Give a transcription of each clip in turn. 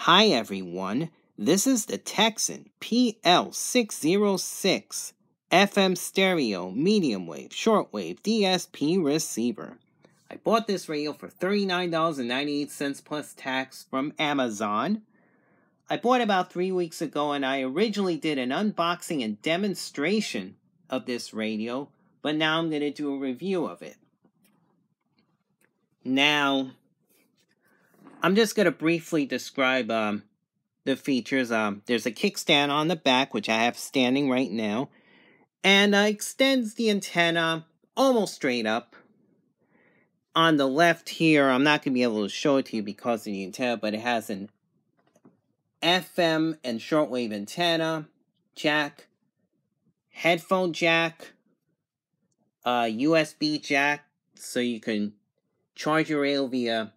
Hi everyone, this is the Tecsun PL-606 FM stereo medium wave shortwave DSP receiver. I bought this radio for $39.98 plus tax from Amazon. I bought it about 3 weeks ago, and I originally did an unboxing and demonstration of this radio, but now I'm going to do a review of it. Now, I'm just going to briefly describe the features. There's a kickstand on the back, which I have standing right now, and extends the antenna almost straight up. On the left here, I'm not going to be able to show it to you because of the antenna, but it has an FM and shortwave antenna, jack, headphone jack, USB jack, so you can charge your radio via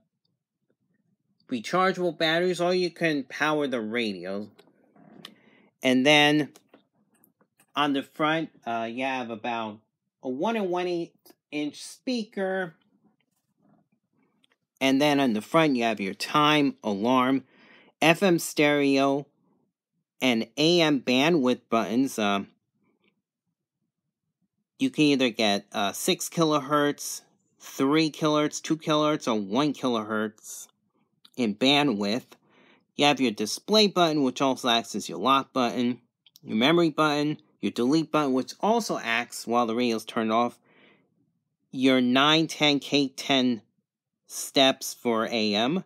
rechargeable batteries, or you can power the radio. And then on the front, you have about a 1 1/8 inch speaker. And then on the front, you have your time, alarm, FM stereo, and AM bandwidth buttons. You can either get 6 kilohertz, 3 kilohertz, 2 kilohertz, or 1 kilohertz in bandwidth. You have your display button, which also acts as your lock button, your memory button, your delete button, which also acts while the radio is turned off, your 910 K10 steps for AM,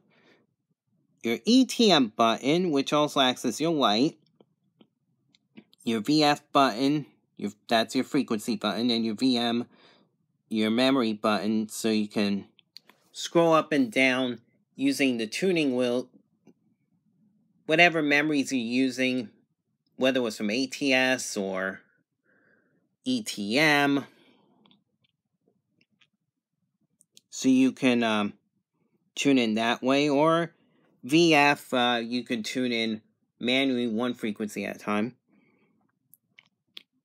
your ETM button, which also acts as your light, your VF button, that's your frequency button, and your VM, your memory button, so you can scroll up and down using the tuning wheel, whatever memories you're using, whether it was from ATS or ETM. So you can tune in that way, or VF, you can tune in manually one frequency at a time.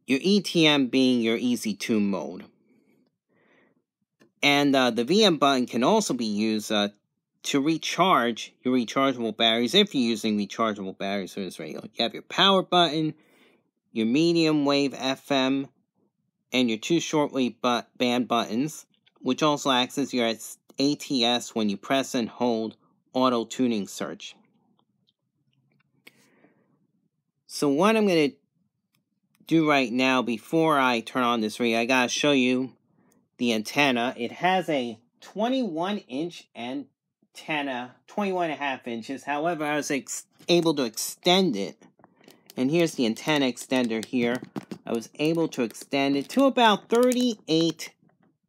Your ETM being your easy tune mode. And the VM button can also be used to recharge your rechargeable batteries if you're using rechargeable batteries for this radio. You have your power button, your medium wave FM, and your 2 shortwave band buttons, which also acts as your ATS when you press and hold auto tuning search. So what I'm going to do right now, before I turn on this radio, I gotta show you the antenna. It has a 21-inch antenna, 21.5 inches. However, I was able to extend it. And here's the antenna extender here. I was able to extend it to about 38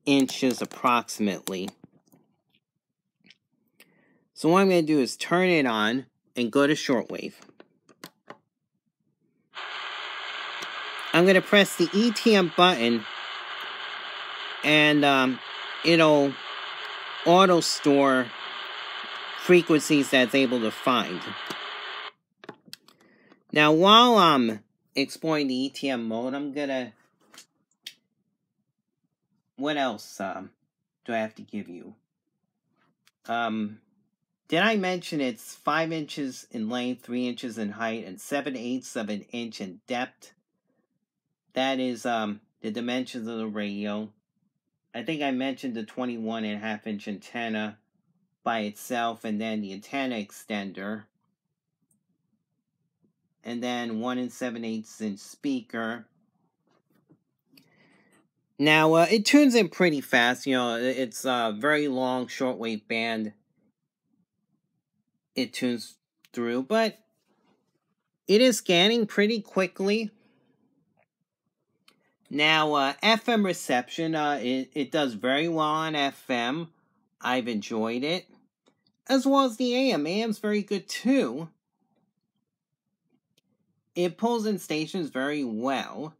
inches approximately. So what I'm going to do is turn it on and go to shortwave. I'm going to press the ETM button, and it'll auto store frequencies that it's able to find. Now, while I'm exploring the ETM mode, I'm gonna... What else do I have to give you? Did I mention it's 5 inches in length, 3 inches in height, and 7/8 of an inch in depth? That is the dimensions of the radio. I think I mentioned the 21.5 inch antenna by itself, and then the antenna extender, and then 1 7/8 inch speaker. Now, it tunes in pretty fast. You know, it's a very long shortwave band it tunes through, but it is scanning pretty quickly. Now, FM reception, it does very well on FM. I've enjoyed it. As well as the AM. AM's very good too. It pulls in stations very well.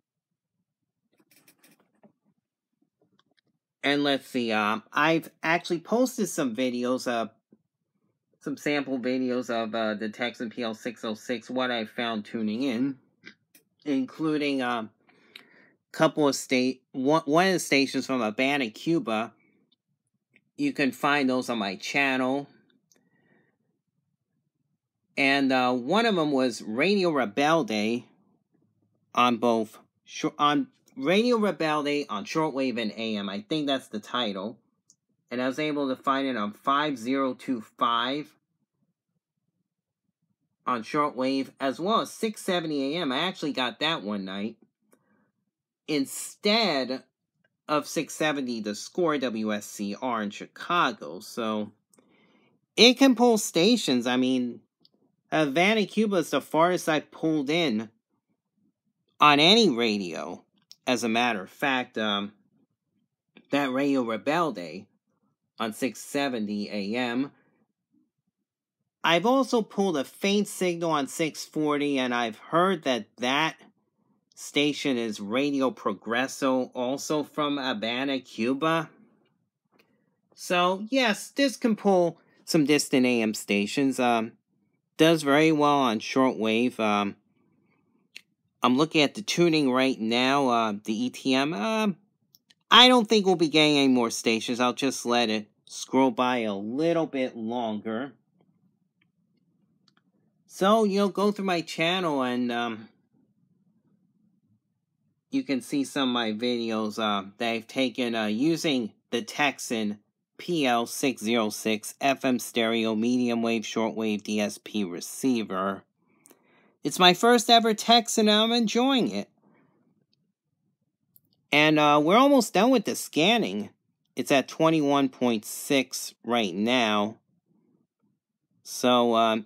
And let's see, I've actually posted some videos, some sample videos of the Tecsun PL-606, what I found tuning in, including couple of one of the stations from a band in Cuba. You can find those on my channel. And one of them was Radio Rebelde on both Radio Rebelde on shortwave and AM. I think that's the title. And I was able to find it on 5025 on shortwave, as well as 670 AM. I actually got that one night instead of 670 to score WSCR in Chicago. So it can pull stations. I mean, Havana, Cuba is the farthest I've pulled in on any radio. As a matter of fact, that Radio Rebelde on 670 AM. I've also pulled a faint signal on 640, and I've heard that that station is Radio Progreso, also from Havana, Cuba. So, yes, this can pull some distant AM stations. Does very well on shortwave. I'm looking at the tuning right now, the ETM. I don't think we'll be getting any more stations. I'll just let it scroll by a little bit longer. So, go through my channel and you can see some of my videos that I've taken using the Tecsun PL-606 FM stereo medium wave shortwave DSP receiver. It's my first ever Tecsun and I'm enjoying it. And we're almost done with the scanning. It's at 21.6 right now. So,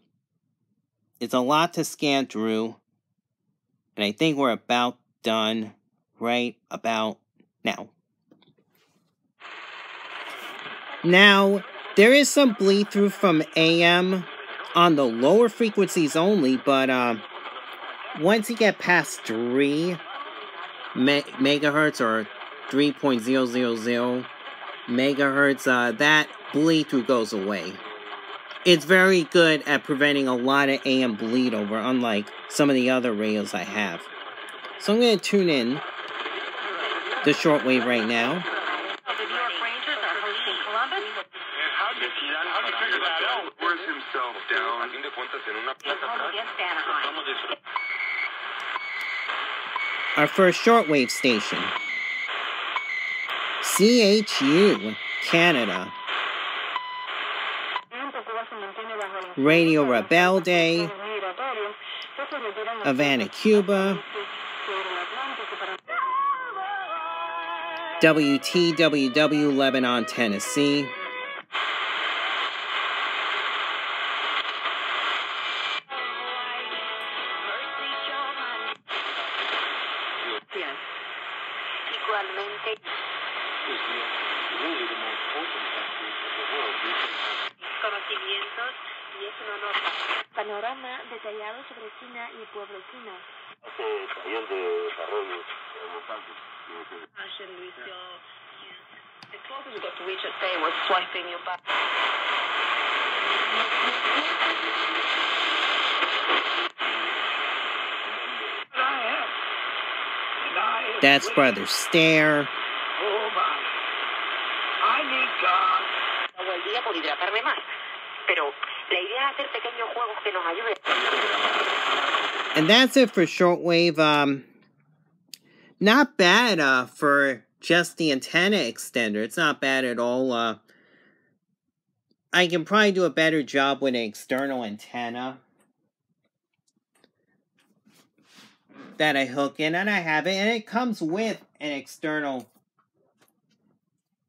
it's a lot to scan through. And I think we're about done right about now. Now, there is some bleed through from AM on the lower frequencies only, but once you get past 3 megahertz or 3.000 megahertz, that bleed through goes away. It's very good at preventing a lot of AM bleed over, unlike some of the other radios I have. So I'm going to tune in the shortwave right now. Our first shortwave station, CHU, Canada. Radio Rebelde, Havana, Cuba. WTWW, Lebanon, Tennessee. Panorama detallado sobre China y pueblo chino. The closest we got to Richard Day was swiping your back. That's Brother Stare. Oh my. I need God. Todo el día por hidratarme más. Pero la idea es hacer pequeños juegos que nos ayuden. And that's it for shortwave. Not bad for just the antenna extender. It's not bad at all. I can probably do a better job with an external antenna that I hook in, and I have it, and it comes with an external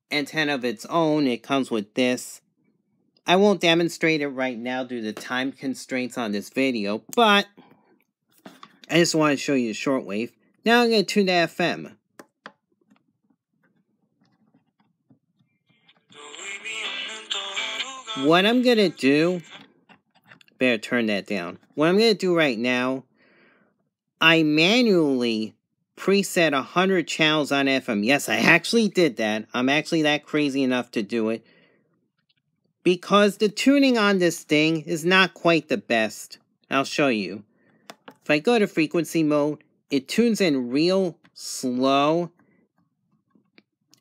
antenna of its own. It comes with this. I won't demonstrate it right now due to time constraints on this video, but I just want to show you the shortwave. Now I'm going to tune to FM. What I'm going to do, better turn that down. What I'm going to do right now, I manually preset 100 channels on FM. Yes, I actually did that. I'm actually that crazy enough to do it. Because the tuning on this thing is not quite the best. I'll show you. If I go to frequency mode, it tunes in real slow.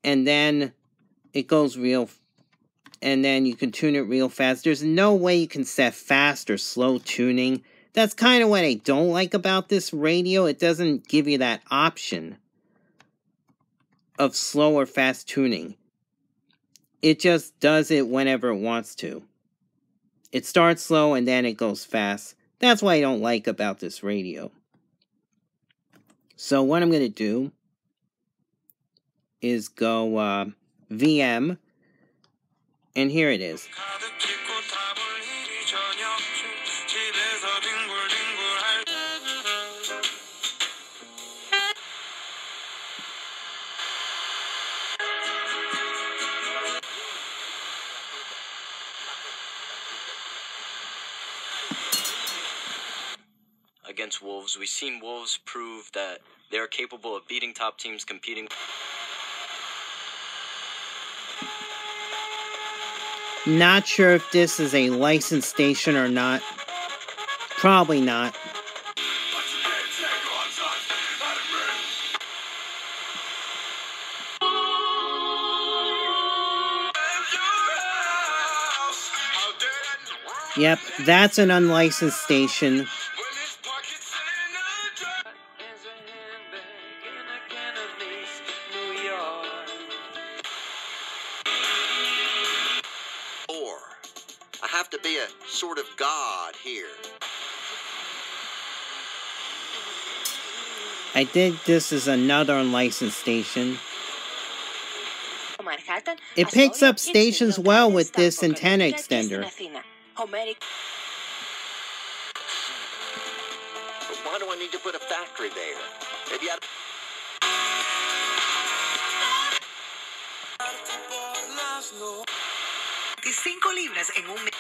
And then it goes real and then you can tune it real fast. There's no way you can set fast or slow tuning. That's kind of what I don't like about this radio. It doesn't give you that option of slow or fast tuning. It just does it whenever it wants to. It starts slow and then it goes fast. That's what I don't like about this radio. So what I'm going to do is go VM, and here it is. Against Wolves, we've seen Wolves prove that they are capable of beating top teams competing. Not sure if this is a licensed station or not. Probably not. Yep, that's an unlicensed station. I have to be a sort of god here. I think this is another unlicensed station. It picks up stations well with this antenna extender. Why do I need to put a factory there? Maybe I... libras en un mes.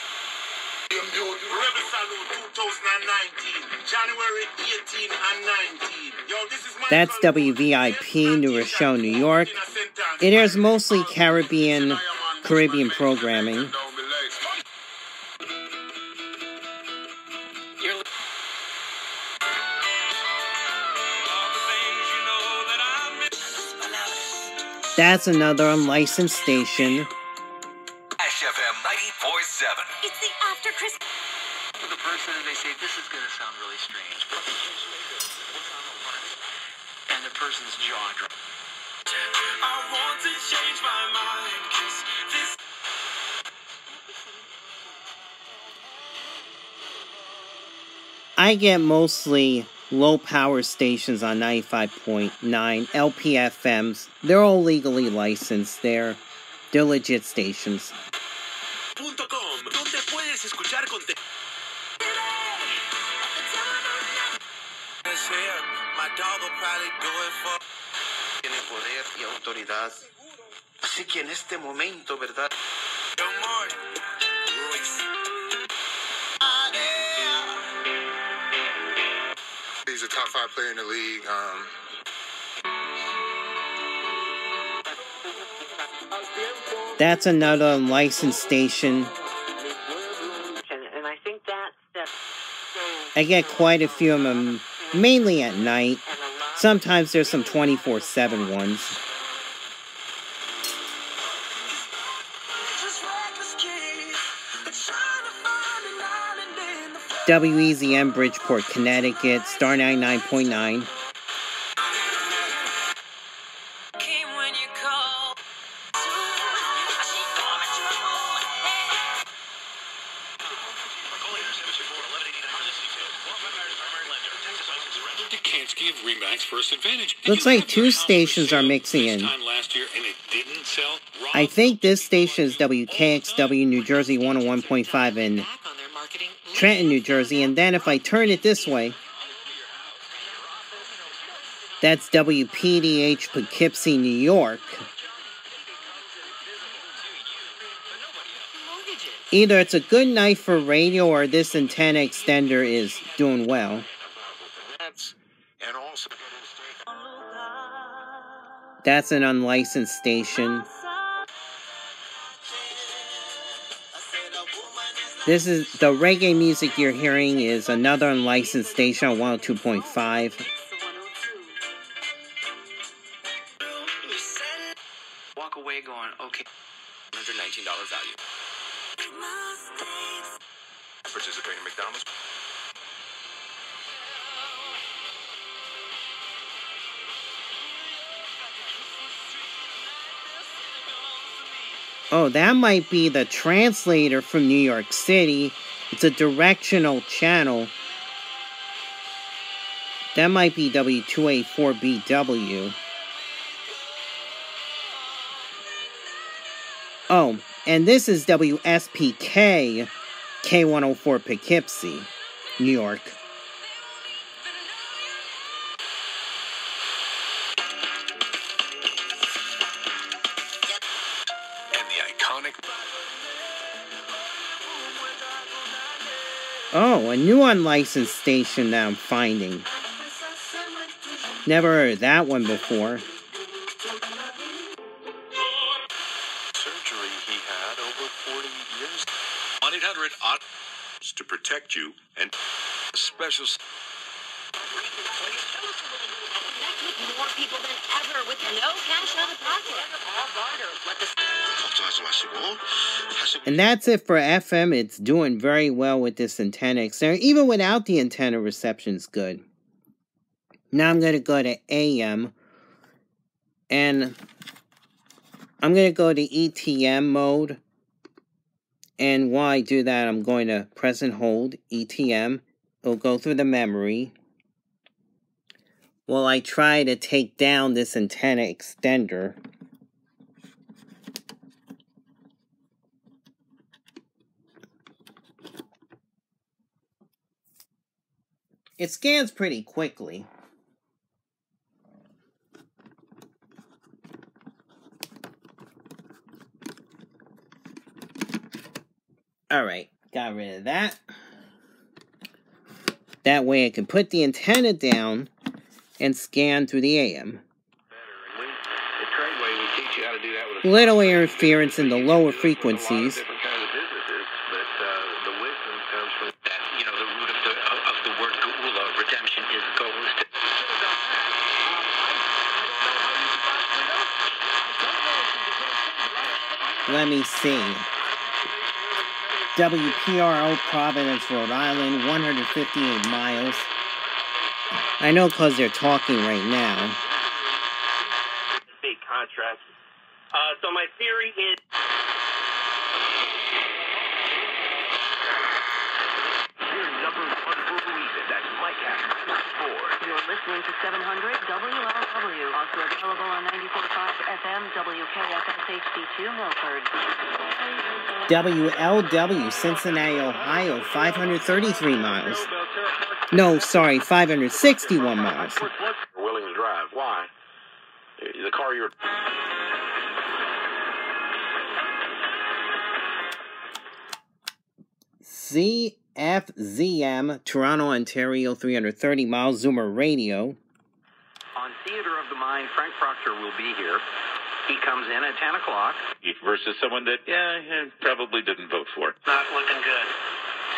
That's WVIP, New Rochelle, New York. It airs mostly Caribbean programming. That's another unlicensed station. FM 90.7. It's the after Christmas. For the person, they say, this is going to sound really strange. And the person's jaw drops. I want to change my mind, 'cause this... I get mostly low power stations on 95.9 LPFMs. They're all legally licensed. They're legit stations. Donde puedes escuchar contenido. Tiene poder y autoridad. Así que en este momento, ¿verdad? He's a top 5 player in the league. That's another unlicensed station. And I think that's I get quite a few of them, mainly at night. Sometimes there's some 24/7 ones. WEZM Bridgeport, Connecticut, Star 99.9. Looks like two stations are mixing in. I think this station is WKXW New Jersey 101.5 in Trenton, New Jersey, and then if I turn it this way, that's WPDH Poughkeepsie, New York. Either it's a good night for radio or this antenna extender is doing well. That's an unlicensed station. This is the reggae music you're hearing is another unlicensed station on 102.5. Walk away going, okay, $119 value. Oh, that might be the translator from New York City. It's a directional channel. That might be W2A4BW. Oh, and this is WSPK K104 Poughkeepsie, New York. And the iconic... Oh, a new unlicensed station that I'm finding. Never heard of that one before. surgery he had over 40 years. 1-800 to protect you and special. More people than ever with no cash out of pocket. And that's it for FM. It's doing very well with this antenna extender. Even without the antenna, reception's good. Now I'm going to go to AM. And I'm going to go to ETM mode. And while I do that, I'm going to press and hold ETM. It'll go through the memory. While I try to take down this antenna extender. It scans pretty quickly. Alright, got rid of that. That way I can put the antenna down and scan through the AM. Little interference in the lower frequencies. The wisdom comes from that. You know, the root of the word geula, redemption, is ghost. Let me see. WPRO, Providence, Rhode Island, 158 miles. I know because they're talking right now. Big contrast. So my theory is... You're listening to 700 WLW, also available on 94.5 FM, WKFS HD2 Milford. WLW, Cincinnati, Ohio, 533 miles. No, sorry, 561 miles. Willing to drive. Why? The car you're... CFZM, Toronto, Ontario, 330 miles, Zoomer Radio. On Theater of the Mind, Frank Proctor will be here. He comes in at 10 o'clock. Versus someone that, probably didn't vote for. Not looking good.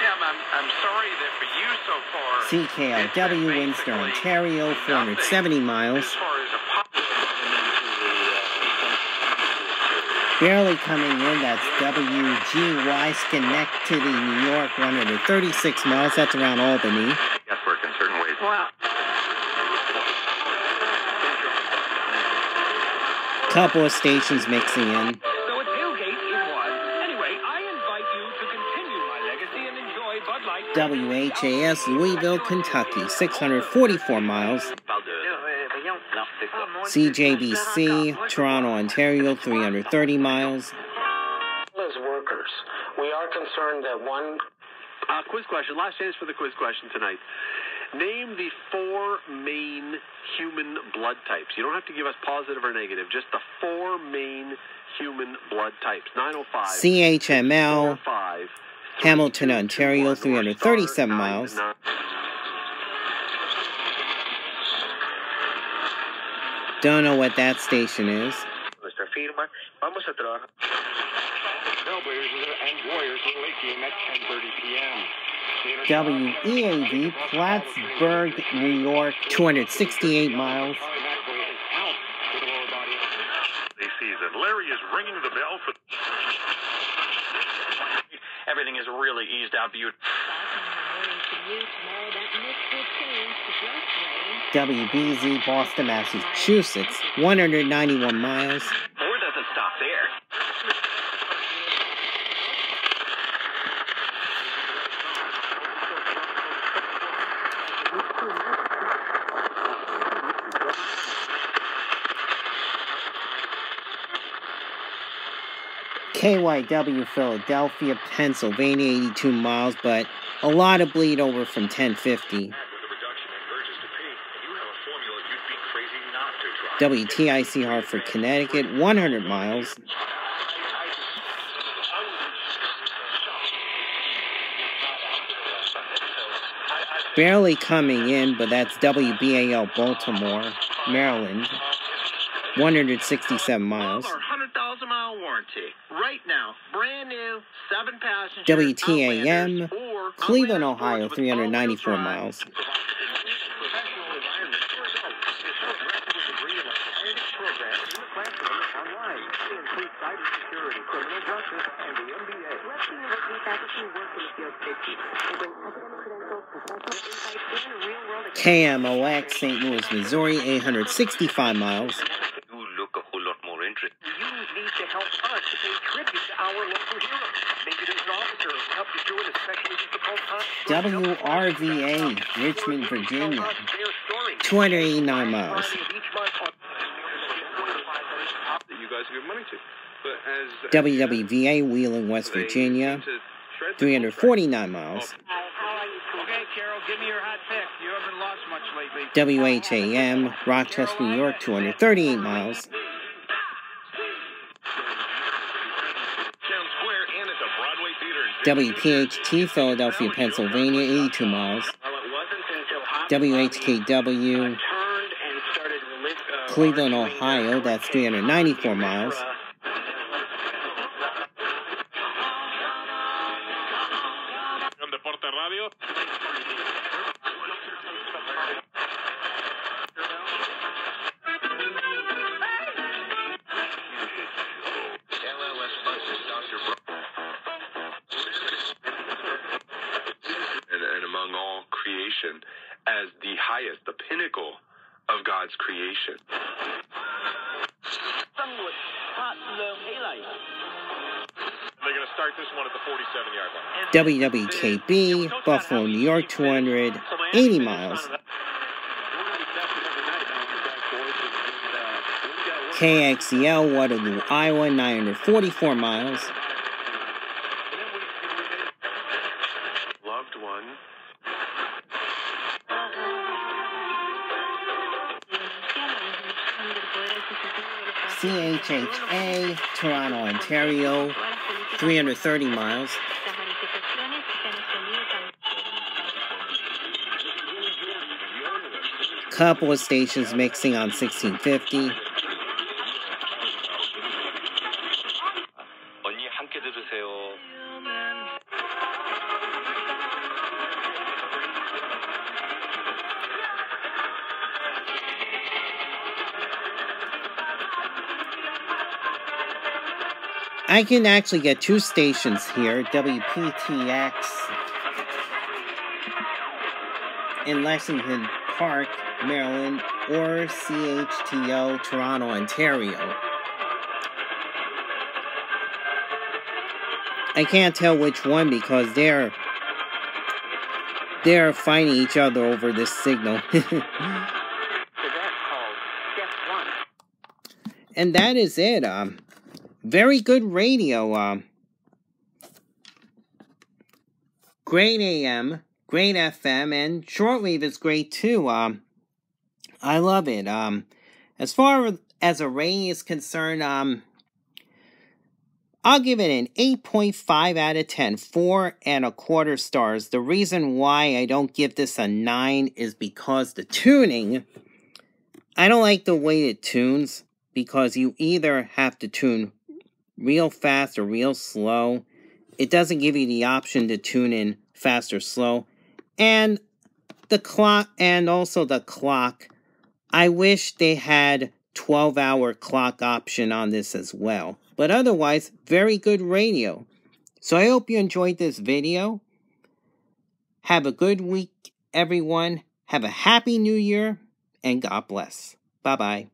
Tim, I'm sorry that for you so far... CKLW, Windsor, Ontario, 470 miles. As far as a Barely coming in, that's WGY, Schenectady, New York, 136 miles. That's around Albany. guesswork in certain ways. Wow. Couple of stations mixing in. So at Tailgate it was. Anyway, I invite you to continue my legacy and enjoy Bud Light. WHAS, Louisville, Kentucky, 644 miles. CJBC, Toronto, Ontario, 330 miles. As workers, we are concerned that one... Quiz question. Last chance for the quiz question tonight. Name the 4 main human blood types. You don't have to give us positive or negative. Just the 4 main human blood types. 905. CHML, Hamilton, Ontario, 337 miles. Don't know what that station is. Nuestra firma, vamos a trabajar. Bellblazers and Warriors in Lakeview at 10:30 p.m. WEAV, Plattsburgh, New York, 268 miles. This season, Larry is ringing the bell for... Everything is really eased out beautiful. WBZ, Boston, Massachusetts, 191 miles. War doesn't stop there. KYW Philadelphia, Pennsylvania, 82 miles, but a lot of bleed over from 1050. WTIC Hartford, Connecticut, 100 miles. Barely coming in, but that's WBAL Baltimore, Maryland, 167 miles. 100,000-mile warranty right now, brand new, 7-passenger. WTAM, Cleveland, Ohio, 394 miles. KMOX, St. Louis, Missouri, 865 miles. You look a whole lot more interested. You need to help us to pay tribute to our local heroes. Maybe there's an officer who help you through it, especially difficult times. WRVA, Richmond, Virginia, 289 miles. You guys give money to. But as WWVA, Wheeling, West Virginia, 349 miles. Okay, Carol, give me your hot pick. You haven't lost much lately. WHAM, Rochester, New York, 238 miles. WPHT, Philadelphia, Pennsylvania, 82 miles. WHKW, Cleveland, Ohio, that's 394 miles. And among all creation, as the highest, the pinnacle of God's creation. They're going to start this one at the 47-yard line. WWKB, Buffalo, New York, 280 miles. KXEL, Waterloo, Iowa, 944 miles. Loved one. CHHA, Toronto, Ontario, 330 miles. Couple of stations mixing on 1650. I can actually get two stations here, WPTX in Lexington Park, Maryland, or CHTO, Toronto, Ontario. I can't tell which one because they're fighting each other over this signal. And that is it. Very good radio. Great AM, great FM, and shortwave is great too. I love it. As far as a rating is concerned, I'll give it an 8.5 out of 10, 4.25 stars. The reason why I don't give this a 9 is because the tuning, I don't like the way it tunes, because you either have to tune real fast or real slow. It doesn't give you the option to tune in fast or slow. And the clock, and also the clock, I wish they had 12-hour clock option on this as well. But otherwise, very good radio. So I hope you enjoyed this video. Have a good week, everyone. Have a happy new year, and God bless. Bye-bye.